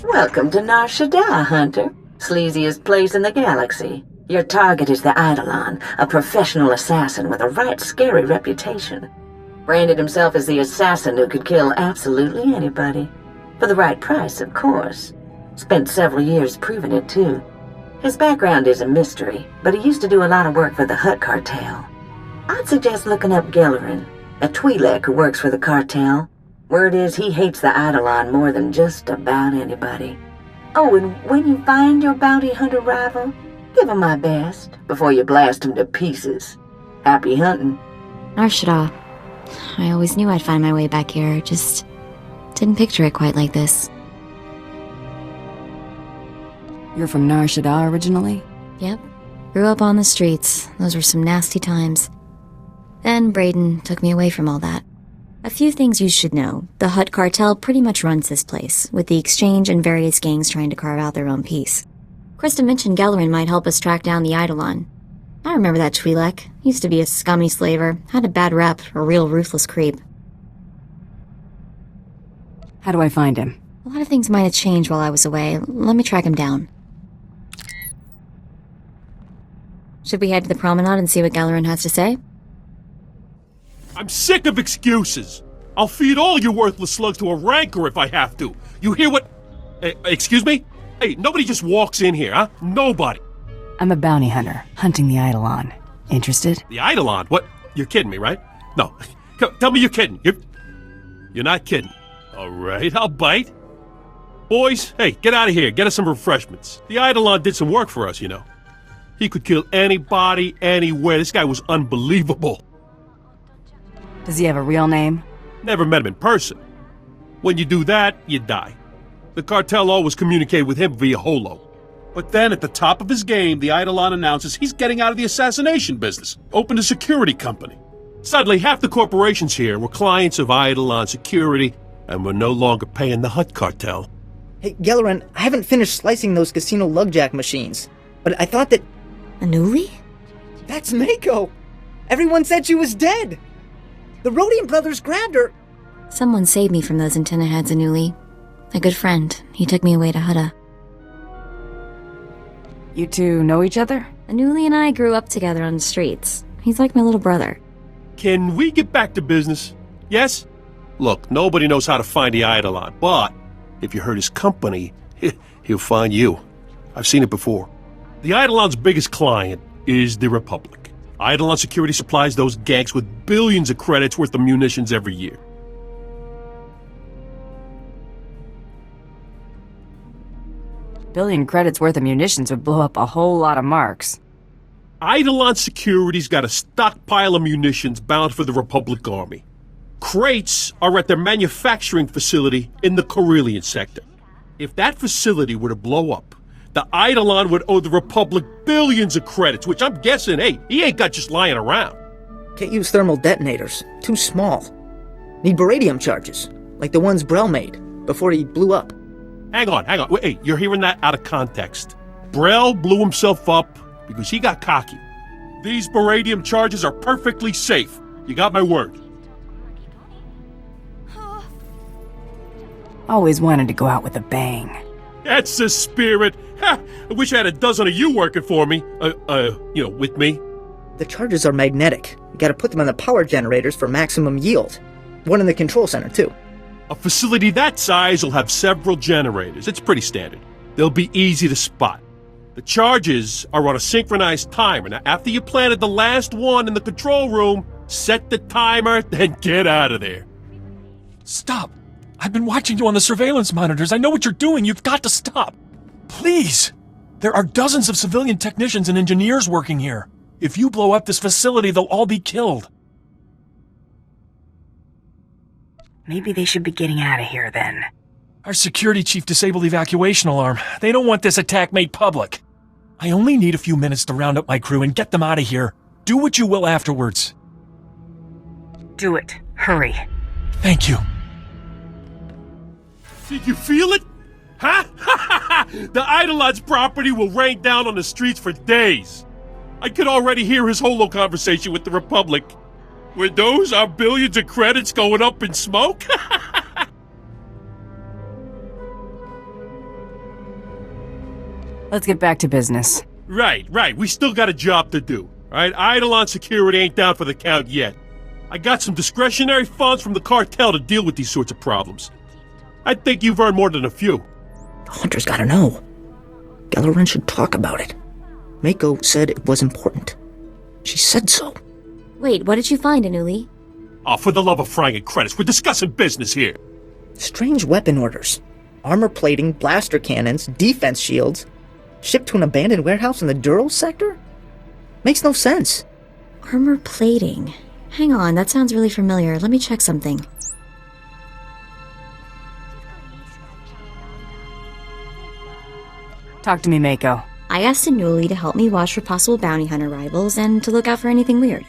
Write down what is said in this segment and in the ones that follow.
Welcome to Shaddaa, Hunter. Sleaziest place in the galaxy. Your target is the Eidolon, a professional assassin with a right scary reputation. Branded himself as the assassin who could kill absolutely anybody. For the right price, of course. Spent several years proving it, too. His background is a mystery, but he used to do a lot of work for the Hutt cartel. I'd suggest looking up Gellerin, a Twi'lek who works for the cartel. Word is he hates the Eidolon more than just about anybody. Oh, and when you find your bounty hunter rival, give him my best before you blast him to pieces. Happy hunting. Shaddaa. I always knew I'd find my way back here, just didn't picture it quite like this. You're from Shaddaa originally? Yep. Grew up on the streets. Those were some nasty times. Then Brayden took me away from all that. A few things you should know. The Hutt cartel pretty much runs this place, with the Exchange and various gangs trying to carve out their own piece. Krista mentioned Gellerin might help us track down the Eidolon. I remember that Twi'lek. Used to be a scummy slaver, had a bad rep, a real ruthless creep. How do I find him? A lot of things might have changed while I was away. Let me track him down. Should we head to the promenade and see what Gellerin has to say? I'm sick of excuses. I'll feed all you worthless slugs to a rancor if I have to. You hear what... excuse me? Hey, nobody just walks in here, huh? Nobody. I'm a bounty hunter, hunting the Eidolon. Interested? The Eidolon? What? You're kidding me, right? No. Tell me you're kidding. You're not kidding. All right, I'll bite. Boys, hey, get out of here. Get us some refreshments. The Eidolon did some work for us, you know. He could kill anybody, anywhere. This guy was unbelievable. Does he have a real name? Never met him in person. When you do that, you die. The cartel always communicated with him via holo. But then at the top of his game, the Eidolon announces he's getting out of the assassination business, opened a security company. Suddenly, half the corporations here were clients of Eidolon Security and were no longer paying the Hutt cartel. Hey, Gellerin, I haven't finished slicing those casino lugjack machines, but I thought that... Anuli? That's Mako! Everyone said she was dead! The Rhodian brothers grabbed her! Someone saved me from those antenna heads, Anuli. A good friend. He took me away to Hutta. You two know each other? Anuli and I grew up together on the streets. He's like my little brother. Can we get back to business? Yes? Look, nobody knows how to find the Eidolon, but if you hurt his company, he'll find you. I've seen it before. The Eidolon's biggest client is the Republic. Eidolon Security supplies those gangs with billions of credits worth of munitions every year. Billion credits worth of munitions would blow up a whole lot of marks. Eidolon Security's got a stockpile of munitions bound for the Republic Army. Crates are at their manufacturing facility in the Corellian sector. If that facility were to blow up, the Eidolon would owe the Republic billions of credits, which I'm guessing, hey, he ain't got just lying around. Can't use thermal detonators. Too small. Need baradium charges, like the ones Brel made, before he blew up. Hang on. Wait, hey, you're hearing that out of context. Brel blew himself up because he got cocky. These baradium charges are perfectly safe. You got my word. Always wanted to go out with a bang. That's the spirit. Ha! I wish I had a dozen of you working for me. With me. The charges are magnetic. You gotta put them on the power generators for maximum yield. One in the control center, too. A facility that size will have several generators. It's pretty standard. They'll be easy to spot. The charges are on a synchronized timer. Now, after you planted the last one in the control room, set the timer, then get out of there. Stop! I've been watching you on the surveillance monitors. I know what you're doing. You've got to stop. Please! There are dozens of civilian technicians and engineers working here. If you blow up this facility, they'll all be killed. Maybe they should be getting out of here then. Our security chief disabled the evacuation alarm. They don't want this attack made public. I only need a few minutes to round up my crew and get them out of here. Do what you will afterwards. Do it. Hurry. Thank you. Did you feel it? Huh? The Eidolon's property will rain down on the streets for days. I could already hear his holo conversation with the Republic. Were those our billions of credits going up in smoke? Let's get back to business. Right. We still got a job to do. Right? Eidolon Security ain't down for the count yet. I got some discretionary funds from the cartel to deal with these sorts of problems. I think you've earned more than a few. The Hunter's gotta know. Gellerin should talk about it. Mako said it was important. She said so. Wait, what did you find, Anuli? Oh, for the love of Frank and credits, we're discussing business here. Strange weapon orders. Armor plating, blaster cannons, defense shields. Shipped to an abandoned warehouse in the Dural sector? Makes no sense. Armor plating. Hang on, that sounds really familiar. Let me check something. Talk to me, Mako. I asked Anuli to help me watch for possible bounty hunter rivals and to look out for anything weird.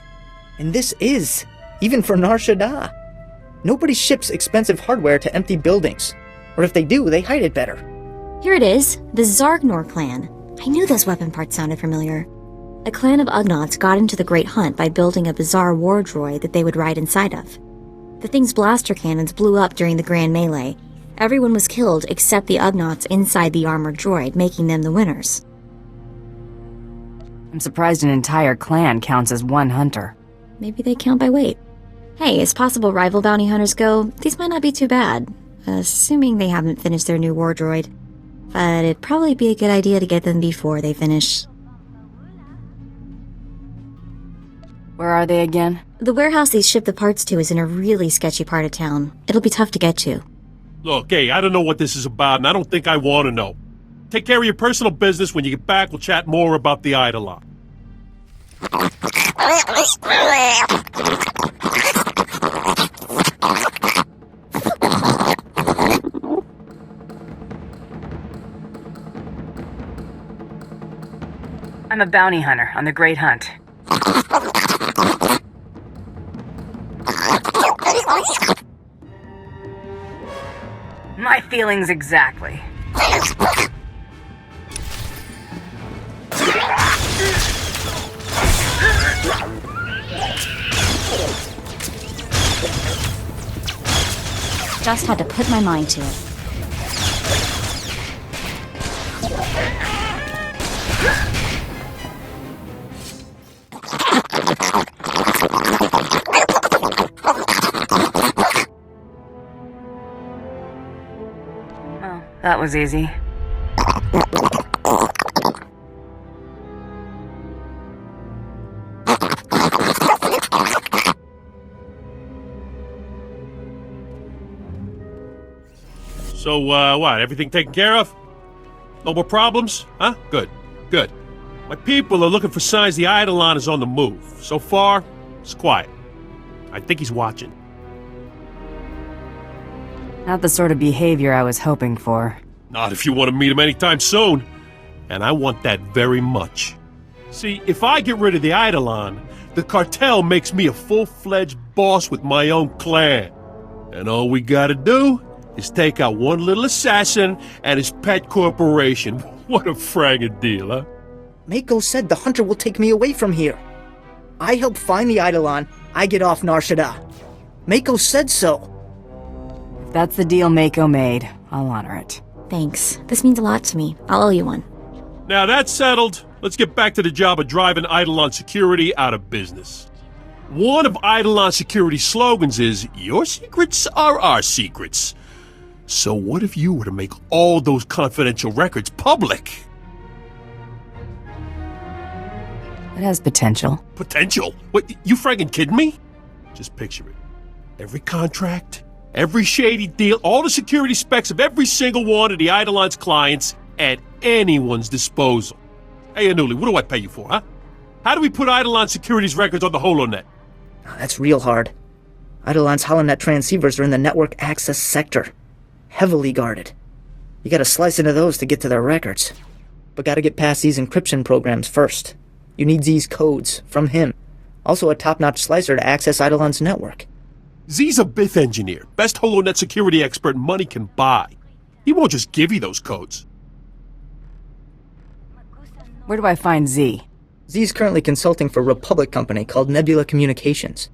And this is, even for Nar Shaddaa. Nobody ships expensive hardware to empty buildings. Or if they do, they hide it better. Here it is, the Zargnor clan. I knew those weapon parts sounded familiar. A clan of Ugnaughts got into the Great Hunt by building a bizarre war droid that they would ride inside of. The thing's blaster cannons blew up during the Grand Melee. Everyone was killed except the Ugnaughts inside the armored droid, making them the winners. I'm surprised an entire clan counts as one hunter. Maybe they count by weight. Hey, as possible rival bounty hunters go, these might not be too bad. Assuming they haven't finished their new war droid. But it'd probably be a good idea to get them before they finish. Where are they again? The warehouse they ship the parts to is in a really sketchy part of town. It'll be tough to get to. Look, hey, I don't know what this is about, and I don't think I want to know. Take care of your personal business. When you get back, we'll chat more about the Eidolon. I'm a bounty hunter on the Great Hunt. My feelings exactly. Just had to put my mind to it. Well, that was easy. So, what? Everything taken care of? No more problems? Huh? Good. My people are looking for signs the Eidolon is on the move. So far, it's quiet. I think he's watching. Not the sort of behavior I was hoping for. Not if you want to meet him anytime soon. And I want that very much. See, if I get rid of the Eidolon, the cartel makes me a full-fledged boss with my own clan. And all we gotta do is take out one little assassin and his pet corporation. What a fragging deal, huh? Mako said the Hunter will take me away from here. I help find the Eidolon, I get off Nar Shaddaa. Mako said so. If that's the deal Mako made, I'll honor it. Thanks. This means a lot to me. I'll owe you one. Now that's settled, let's get back to the job of driving Eidolon Security out of business. One of Eidolon Security's slogans is, "Your secrets are our secrets." So what if you were to make all those confidential records public? It has potential. Potential? What, you fragging kidding me? Just picture it. Every contract, every shady deal, all the security specs of every single one of the Eidolon's clients at anyone's disposal. Hey, Anuli, what do I pay you for, huh? How do we put Eidolon Security's records on the HoloNet? Oh, that's real hard. Eidolon's HoloNet transceivers are in the network access sector. Heavily guarded. You gotta slice into those to get to their records. But gotta get past these encryption programs first. You need Z's codes from him. Also a top-notch slicer to access Eidolon's network. Z's a BIF engineer, best HoloNet security expert money can buy. He won't just give you those codes. Where do I find Z? Z's currently consulting for a Republic company called Nebula Communications.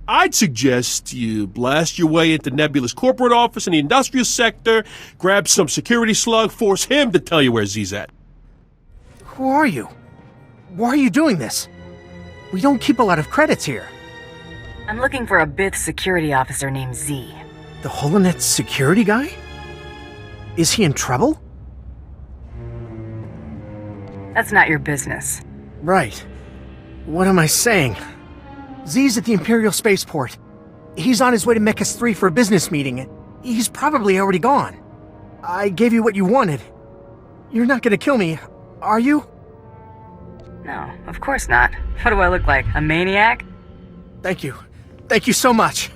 I'd suggest you blast your way into Nebula's corporate office in the industrial sector, grab some security slug, force him to tell you where Z's at. Who are you? Why are you doing this? We don't keep a lot of credits here. I'm looking for a BITH security officer named Z. The Holonet security guy? Is he in trouble? That's not your business. Right. What am I saying? Z's at the Imperial Spaceport. He's on his way to Mechas 3 for a business meeting. He's probably already gone. I gave you what you wanted. You're not gonna kill me, are you? No, of course not. What do I look like, a maniac? Thank you. Thank you so much.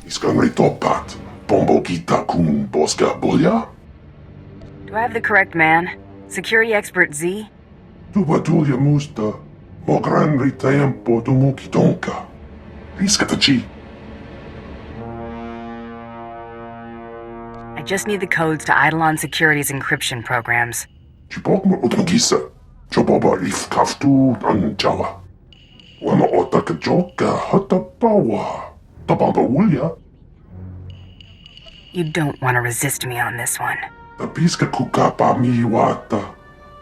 Iskanri topat, bombo kita kun boska boya? Do I have the correct man? Security expert Z? Tubatulia musta, mogranri tempo tumukitonka. Riskatachi. I just need the codes to Eidolon Security's encryption programs. Chipokma utangisa, choboba if kaftu an jawa. Wama otaka joka hatapawa, tabamba ulya. You don't want to resist me on this one. Tapiska kukapa mi wata,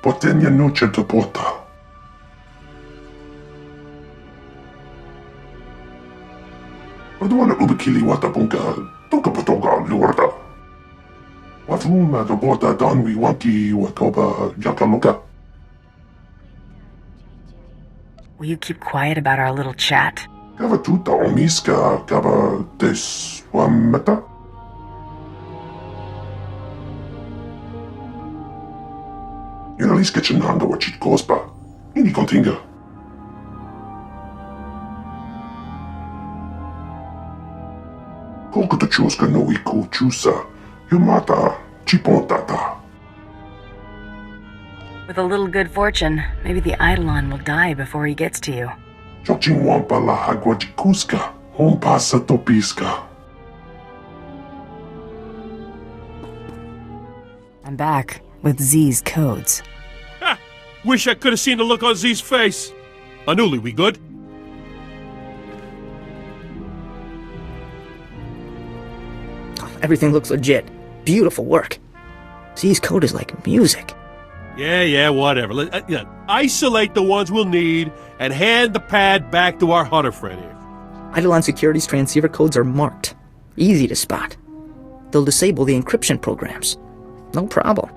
potenya noche te pota. Paduana ubikili wata punka, toka potoga lurda. Wafuma the bota danwi wanki watoba jakaloka. Will you keep quiet about our little chat? Kava tuta omiska kava des wameta. Inaliska chinanga wachit kospa. Ini kontinga. Kolko to chuska no iku chusa. Yumata chipontata. With a little good fortune, maybe the Eidolon will die before he gets to you. Chochin wampa la hagwachikuska. Hompasa topiska. I'm back with Z's codes. Ha! Wish I could have seen the look on Z's face. Anuli, we good? Everything looks legit. Beautiful work. Z's code is like music. Yeah, whatever. Isolate the ones we'll need and hand the pad back to our hunter friend here. Eidolon Security's transceiver codes are marked. Easy to spot. They'll disable the encryption programs. No problem.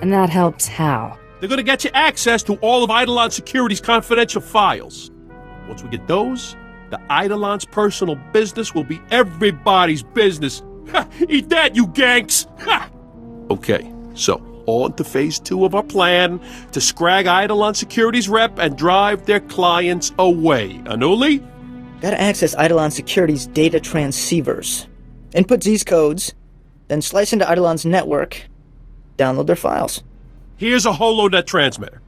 And that helps how? They're gonna get you access to all of Eidolon Security's confidential files. Once we get those, the Eidolon's personal business will be everybody's business. Ha! Eat that, you ganks! Ha! Okay, so on to phase 2 of our plan to scrag Eidolon Security's rep and drive their clients away. Anuli? Gotta access Eidolon Security's data transceivers. Input Z's codes, then slice into Eidolon's network, download their files. Here's a HoloNet transmitter.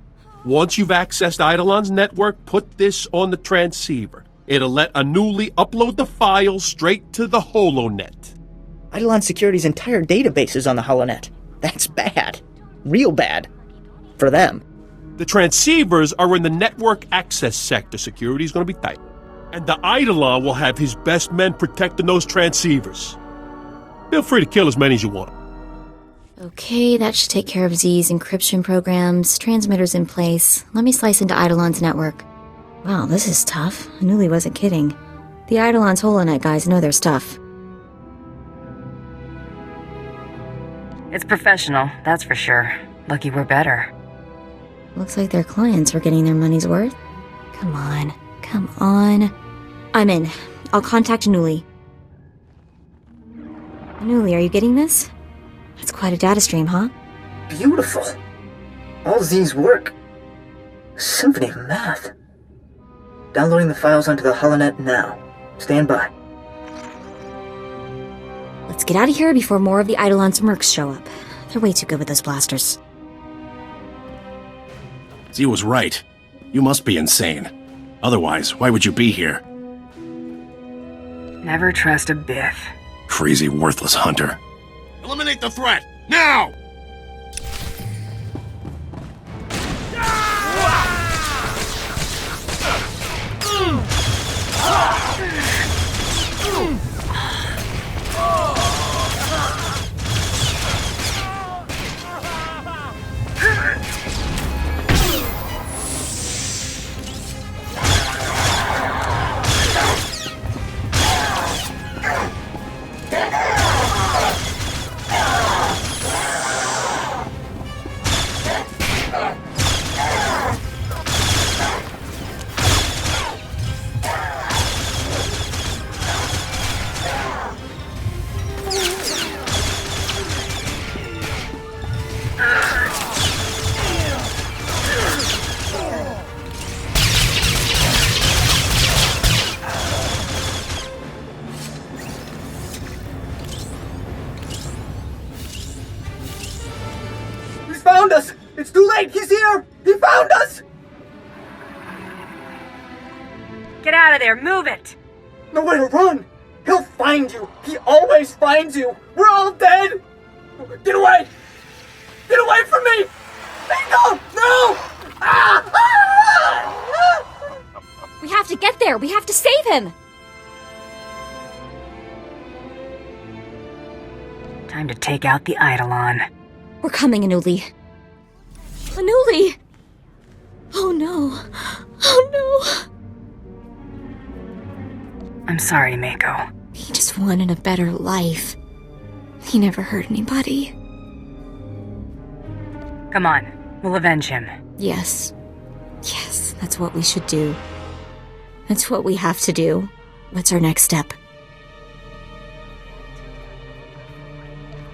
Once you've accessed Eidolon's network, put this on the transceiver. It'll let Anuli upload the files straight to the HoloNet. Eidolon Security's entire database is on the HoloNet. That's bad. Real bad. For them. The transceivers are in the network access sector. Security's gonna be tight. And the Eidolon will have his best men protecting those transceivers. Feel free to kill as many as you want. Okay, that should take care of Z's encryption programs, transmitters in place. Let me slice into Eidolon's network. Wow, this is tough. Anuli wasn't kidding. The Eidolon's HoloNet guys know their stuff. It's professional, that's for sure. Lucky we're better. Looks like their clients are getting their money's worth. Come on. I'm in. I'll contact Anuli. Anuli, are you getting this? That's quite a data stream, huh? Beautiful. All Z's work. Symphony of math. Downloading the files onto the HoloNet now. Stand by. Let's get out of here before more of the Eidolon's mercs show up. They're way too good with those blasters. Z was right. You must be insane. Otherwise, why would you be here? Never trust a Biff. Crazy, worthless hunter. Eliminate the threat! Now! found us! It's too late! He's here! He found us! Get out of there! Move it! Nowhere to run! He'll find you! He always finds you! We're all dead! Get away! Get away from me! No! No! Ah! Ah! We have to get there! We have to save him! Time to take out the Eidolon. We're coming, Anuli. Anuli! Oh no. Oh no. I'm sorry, Mako. He just wanted a better life. He never hurt anybody. Come on, we'll avenge him. Yes. Yes, that's what we should do. That's what we have to do. What's our next step?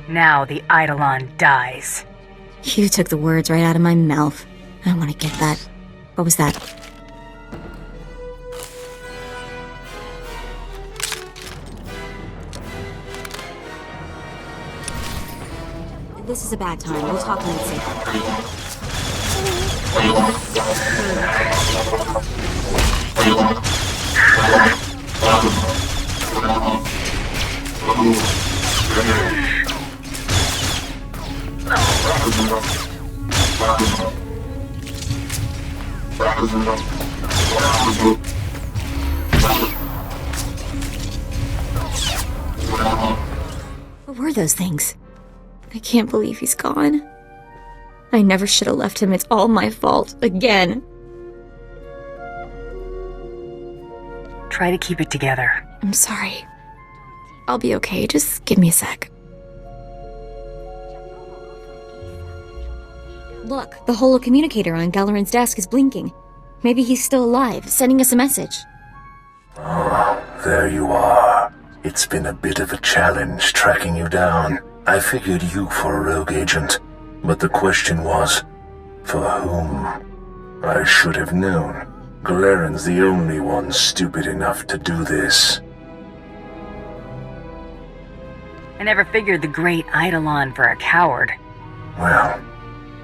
Now the Eidolon dies. You took the words right out of my mouth. I want to get that. What was that? This is a bad time. We'll talk when it's What were those things? I can't believe he's gone. I never should have left him. It's all my fault. Again. Try to keep it together. I'm sorry. I'll be okay. Just give me a sec. Look, the holocommunicator on Galeron's desk is blinking. Maybe he's still alive, sending us a message. Oh, there you are. It's been a bit of a challenge tracking you down. I figured you for a rogue agent, but the question was, for whom? I should have known. Galeron's the only one stupid enough to do this. I never figured the great Eidolon for a coward. Well,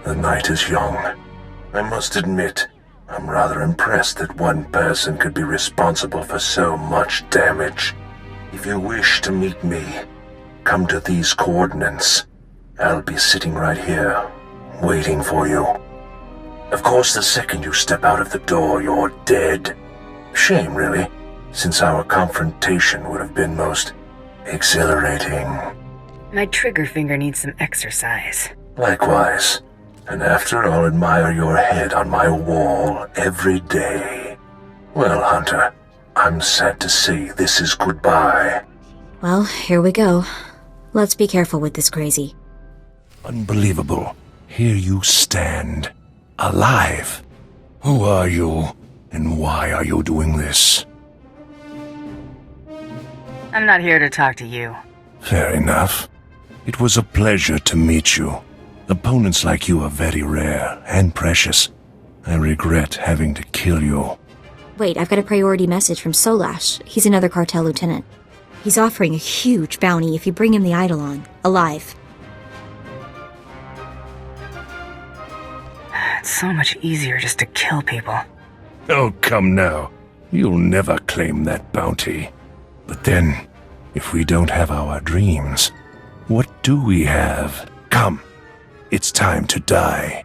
the night is young. I must admit, I'm rather impressed that one person could be responsible for so much damage. If you wish to meet me, come to these coordinates. I'll be sitting right here, waiting for you. Of course, the second you step out of the door, you're dead. Shame, really, since our confrontation would have been most exhilarating. My trigger finger needs some exercise. Likewise. And after I'll admire your head on my wall every day. Well, Hunter, I'm sad to say this is goodbye. Well, here we go. Let's be careful with this crazy. Unbelievable. Here you stand. Alive. Who are you? And why are you doing this? I'm not here to talk to you. Fair enough. It was a pleasure to meet you. Opponents like you are very rare and precious. I regret having to kill you. Wait, I've got a priority message from Solash. He's another cartel lieutenant. He's offering a huge bounty if you bring him the Eidolon, alive. It's so much easier just to kill people. Oh, come now. You'll never claim that bounty. But then, if we don't have our dreams, what do we have? Come, it's time to die.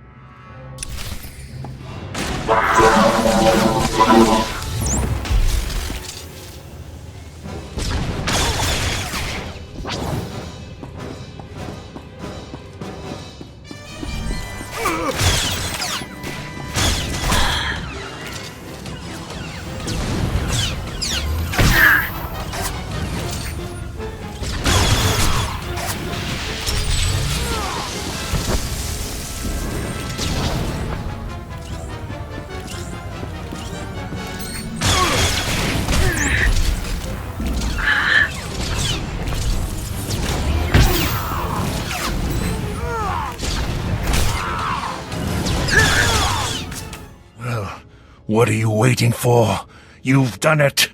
What are you waiting for? You've done it.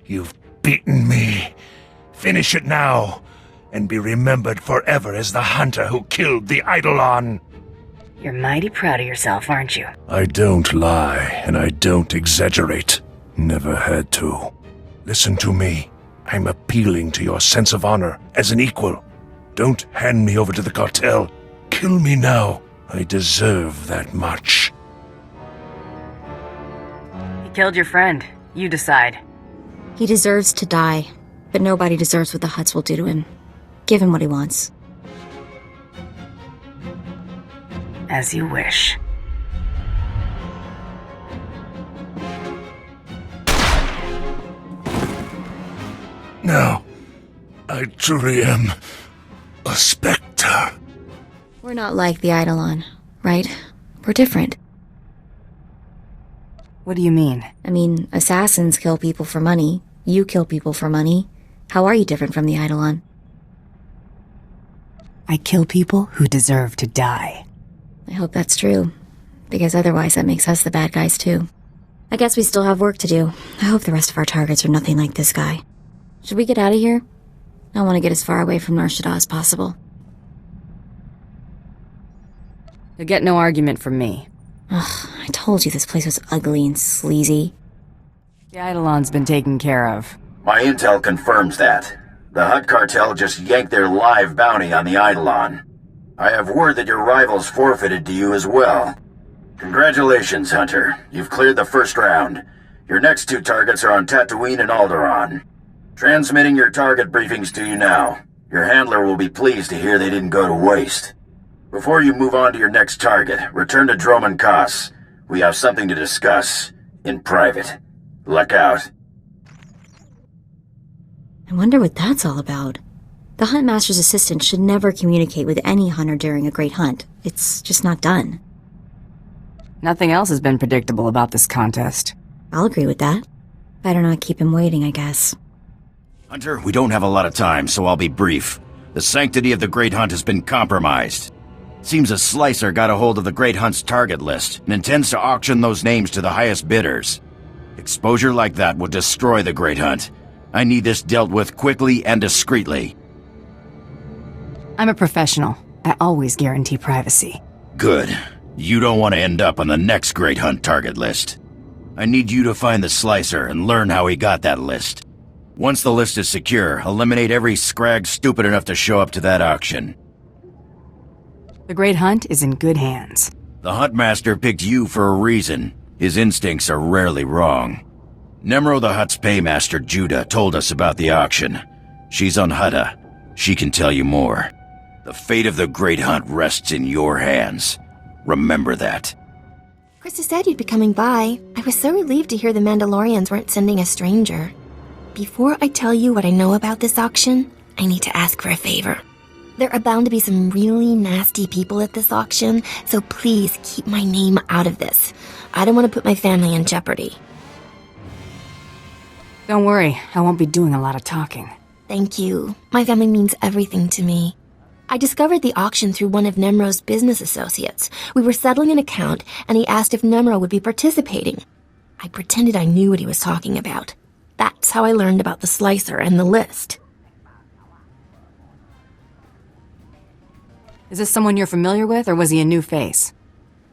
You've beaten me. Finish it now, and be remembered forever as the hunter who killed the Eidolon. You're mighty proud of yourself, aren't you? I don't lie, and I don't exaggerate. Never had to. Listen to me. I'm appealing to your sense of honor as an equal. Don't hand me over to the cartel. Kill me now. I deserve that much. He killed your friend. You decide. He deserves to die, but nobody deserves what the Hutts will do to him. Give him what he wants. As you wish. Now, I truly am a specter. We're not like the Eidolon, right? We're different. What do you mean? I mean, assassins kill people for money. You kill people for money. How are you different from the Eidolon? I kill people who deserve to die. I hope that's true, because otherwise that makes us the bad guys too. I guess we still have work to do. I hope the rest of our targets are nothing like this guy. Should we get out of here? I want to get as far away from Nar Shaddaa as possible. You'll get no argument from me. Ugh, I told you this place was ugly and sleazy. The Eidolon's been taken care of. My intel confirms that. The Hutt cartel just yanked their live bounty on the Eidolon. I have word that your rivals forfeited to you as well. Congratulations, Hunter. You've cleared the first round. Your next two targets are on Tatooine and Alderaan. Transmitting your target briefings to you now. Your handler will be pleased to hear they didn't go to waste. Before you move on to your next target, return to Droman Kaas. We have something to discuss. In private. Luck out. I wonder what that's all about. The Huntmaster's assistant should never communicate with any hunter during a great hunt. It's just not done. Nothing else has been predictable about this contest. I'll agree with that. Better not keep him waiting, I guess. Hunter, we don't have a lot of time, so I'll be brief. The sanctity of the Great Hunt has been compromised. Seems a slicer got a hold of the Great Hunt's target list and intends to auction those names to the highest bidders. Exposure like that would destroy the Great Hunt. I need this dealt with quickly and discreetly. I'm a professional. I always guarantee privacy. Good. You don't want to end up on the next Great Hunt target list. I need you to find the slicer and learn how he got that list. Once the list is secure, eliminate every scrag stupid enough to show up to that auction. The Great Hunt is in good hands. The Huntmaster picked you for a reason. His instincts are rarely wrong. Nemro the Hutt's paymaster, Judah, told us about the auction. She's on Hutta. She can tell you more. The fate of the Great Hunt rests in your hands. Remember that. Krista said you'd be coming by. I was so relieved to hear the Mandalorians weren't sending a stranger. Before I tell you what I know about this auction, I need to ask for a favor. There are bound to be some really nasty people at this auction, so please keep my name out of this. I don't want to put my family in jeopardy. Don't worry, I won't be doing a lot of talking. Thank you. My family means everything to me. I discovered the auction through one of Nemro's business associates. We were settling an account, and he asked if Nemro would be participating. I pretended I knew what he was talking about. That's how I learned about the slicer and the list. Is this someone you're familiar with, or was he a new face?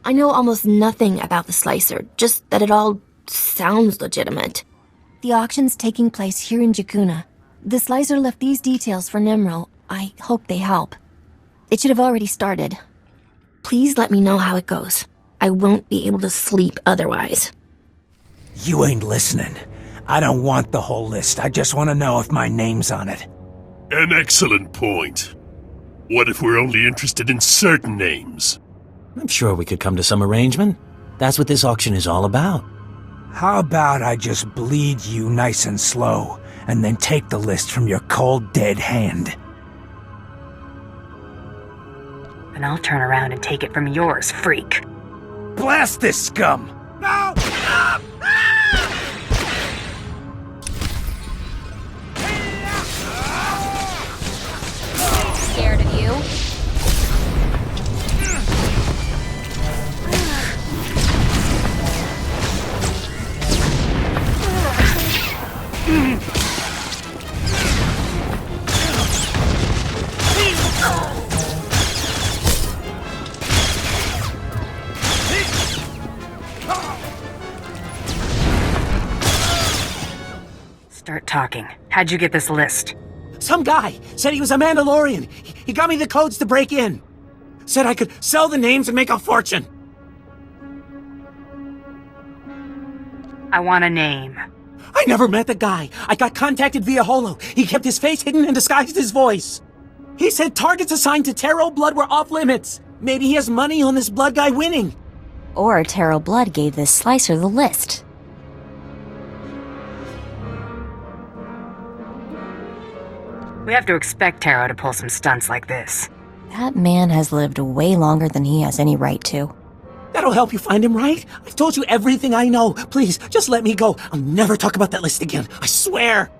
I know almost nothing about the slicer, just that it all sounds legitimate. The auction's taking place here in Jakuna. The slicer left these details for Nemro. I hope they help. It should have already started. Please let me know how it goes. I won't be able to sleep otherwise. You ain't listening. I don't want the whole list. I just want to know if my name's on it. An excellent point. What if we're only interested in certain names? I'm sure we could come to some arrangement. That's what this auction is all about. How about I just bleed you nice and slow, and then take the list from your cold, dead hand? And I'll turn around and take it from yours, freak. Blast this scum! No! Scared of you? talking. How'd you get this list? Some guy said he was a Mandalorian. He got me the codes to break in. Said I could sell the names and make a fortune. I want a name. I never met the guy. I got contacted via holo. He kept his face hidden and disguised his voice. He said targets assigned to Taro blood were off limits. Maybe he has money on this blood guy winning. Or Taro Blood gave this slicer the list. We have to expect Taro to pull some stunts like this. That man has lived way longer than he has any right to. That'll help you find him, right? I've told you everything I know. Please, just let me go. I'll never talk about that list again. I swear.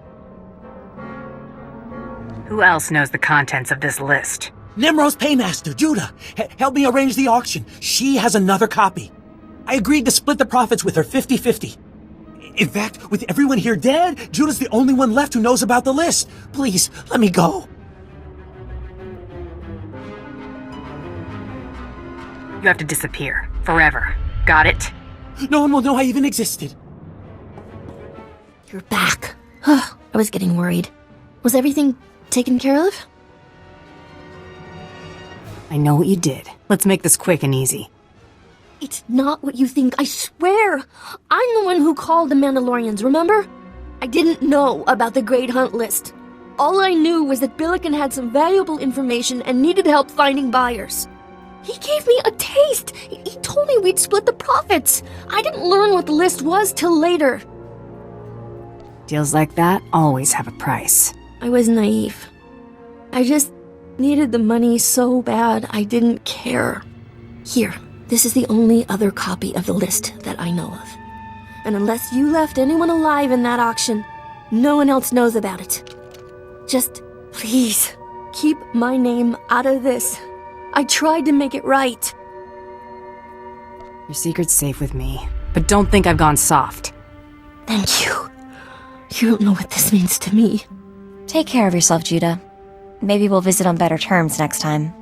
Who else knows the contents of this list? Nimro's paymaster, Judah. Help me arrange the auction. She has another copy. I agreed to split the profits with her 50-50. In fact, with everyone here dead, Judah's the only one left who knows about the list. Please, let me go. You have to disappear. Forever. Got it? No one will know I even existed. You're back. I was getting worried. Was everything taken care of? I know what you did. Let's make this quick and easy. It's not what you think, I swear. I'm the one who called the Mandalorians, remember? I didn't know about the Great Hunt list. All I knew was that Billiken had some valuable information and needed help finding buyers. He gave me a taste. He told me we'd split the profits. I didn't learn what the list was till later. Deals like that always have a price. I was naive. I just needed the money so bad I didn't care. Here, this is the only other copy of the list that I know of. And unless you left anyone alive in that auction, no one else knows about it. Just, please, keep my name out of this. I tried to make it right. Your secret's safe with me, but don't think I've gone soft. Thank you. You don't know what this means to me. Take care of yourself, Judah. Maybe we'll visit on better terms next time.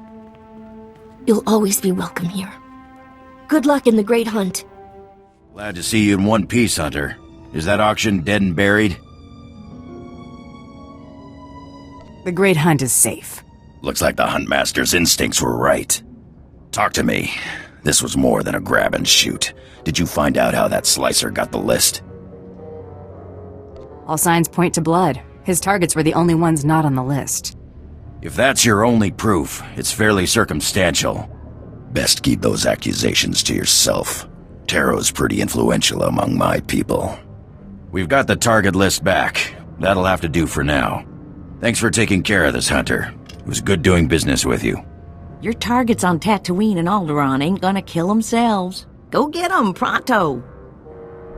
You'll always be welcome here. Good luck in the Great Hunt. Glad to see you in one piece, Hunter. Is that auction dead and buried? The Great Hunt is safe. Looks like the Huntmaster's instincts were right. Talk to me. This was more than a grab and shoot. Did you find out how that slicer got the list? All signs point to blood. His targets were the only ones not on the list. If that's your only proof, it's fairly circumstantial. Best keep those accusations to yourself. Taro's pretty influential among my people. We've got the target list back. That'll have to do for now. Thanks for taking care of this, Hunter. It was good doing business with you. Your targets on Tatooine and Alderaan ain't gonna kill themselves. Go get 'em, pronto.